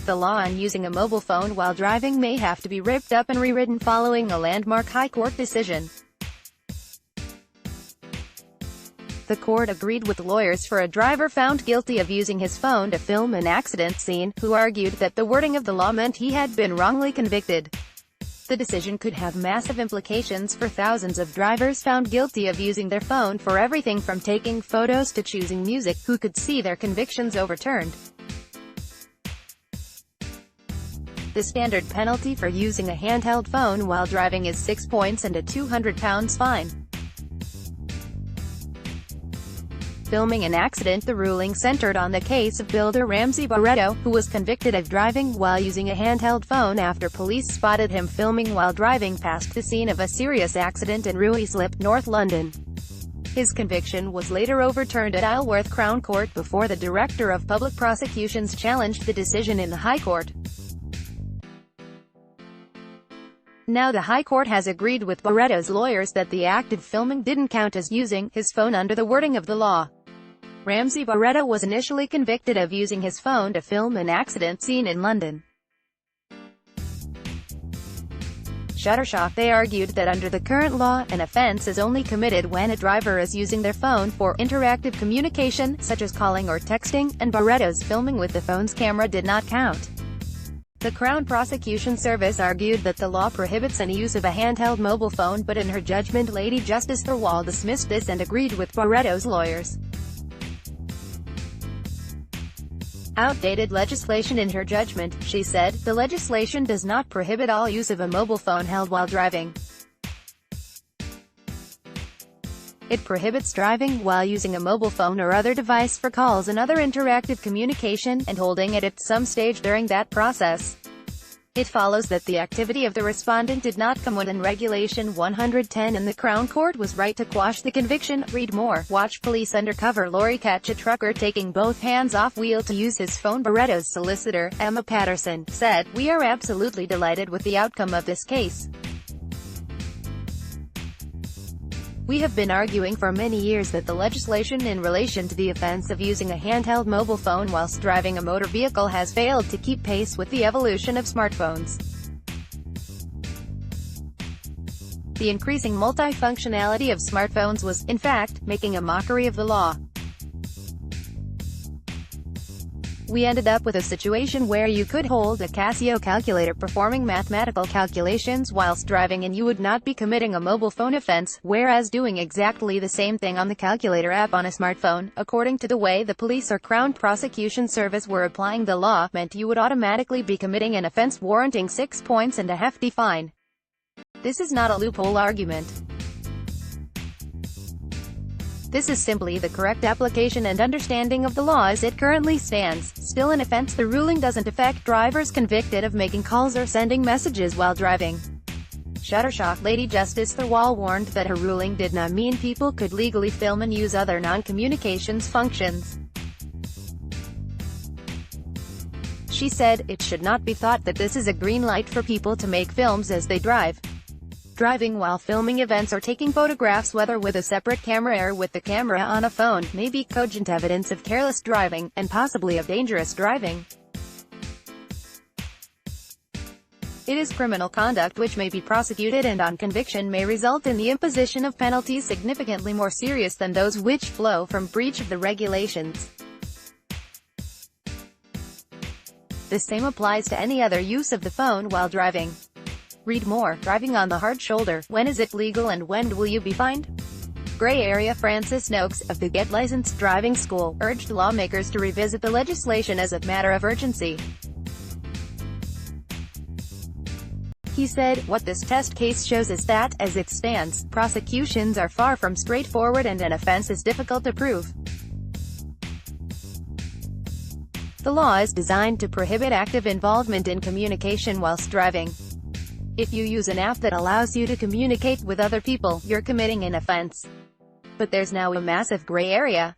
the law on using a mobile phone while driving may have to be ripped up and rewritten following a landmark High Court decision. The court agreed with lawyers for a driver found guilty of using his phone to film an accident scene, who argued that the wording of the law meant he had been wrongly convicted. The decision could have massive implications for thousands of drivers found guilty of using their phone for everything from taking photos to choosing music, who could see their convictions overturned. The standard penalty for using a handheld phone while driving is 6 points and a £200 fine. Filming an accident. The ruling centered on the case of builder Ramsey Barretto, who was convicted of driving while using a handheld phone after police spotted him filming while driving past the scene of a serious accident in Ruislip, North London. His conviction was later overturned at Isleworth Crown Court before the Director of Public Prosecutions challenged the decision in the High Court. Now the High Court has agreed with Barretto's lawyers that the act of filming didn't count as using his phone under the wording of the law. Ramsey Barretto was initially convicted of using his phone to film an accident scene in London. Shutterstock. They argued that under the current law, an offence is only committed when a driver is using their phone for interactive communication, such as calling or texting, and Barretto's filming with the phone's camera did not count. The Crown Prosecution Service argued that the law prohibits any use of a handheld mobile phone, but in her judgment Lady Justice Thirlwall dismissed this and agreed with Barretto's lawyers. Outdated legislation. In her judgment, she said, the legislation does not prohibit all use of a mobile phone held while driving. It prohibits driving while using a mobile phone or other device for calls and other interactive communication, and holding it at some stage during that process. It follows that the activity of the respondent did not come within Regulation 110 and the Crown Court was right to quash the conviction. Read more. Watch police undercover lorry catch a trucker taking both hands off wheel to use his phone. Barretto's solicitor, Emma Patterson, said, "We are absolutely delighted with the outcome of this case. We have been arguing for many years that the legislation in relation to the offence of using a handheld mobile phone whilst driving a motor vehicle has failed to keep pace with the evolution of smartphones. The increasing multifunctionality of smartphones was, in fact, making a mockery of the law. We ended up with a situation where you could hold a Casio calculator performing mathematical calculations whilst driving and you would not be committing a mobile phone offense, whereas doing exactly the same thing on the calculator app on a smartphone, according to the way the police or Crown Prosecution Service were applying the law, meant you would automatically be committing an offense warranting 6 points and a hefty fine. This is not a loophole argument. This is simply the correct application and understanding of the law as it currently stands. Still an offense. The ruling doesn't affect drivers convicted of making calls or sending messages while driving." Shutterstock. Lady Justice Thirlwall warned that her ruling did not mean people could legally film and use other non-communications functions. She said, "It should not be thought that this is a green light for people to make films as they drive. Driving while filming events or taking photographs, whether with a separate camera or with the camera on a phone, may be cogent evidence of careless driving, and possibly of dangerous driving. It is criminal conduct which may be prosecuted and on conviction may result in the imposition of penalties significantly more serious than those which flow from breach of the regulations. The same applies to any other use of the phone while driving." Read more. Driving on the hard shoulder. When is it legal and when will you be fined? Gray area. Francis Noakes, of the Get Licensed Driving School, urged lawmakers to revisit the legislation as a matter of urgency. He said, "What this test case shows is that, as it stands, prosecutions are far from straightforward and an offense is difficult to prove. The law is designed to prohibit active involvement in communication whilst driving. If you use an app that allows you to communicate with other people, you're committing an offense. But there's now a massive gray area.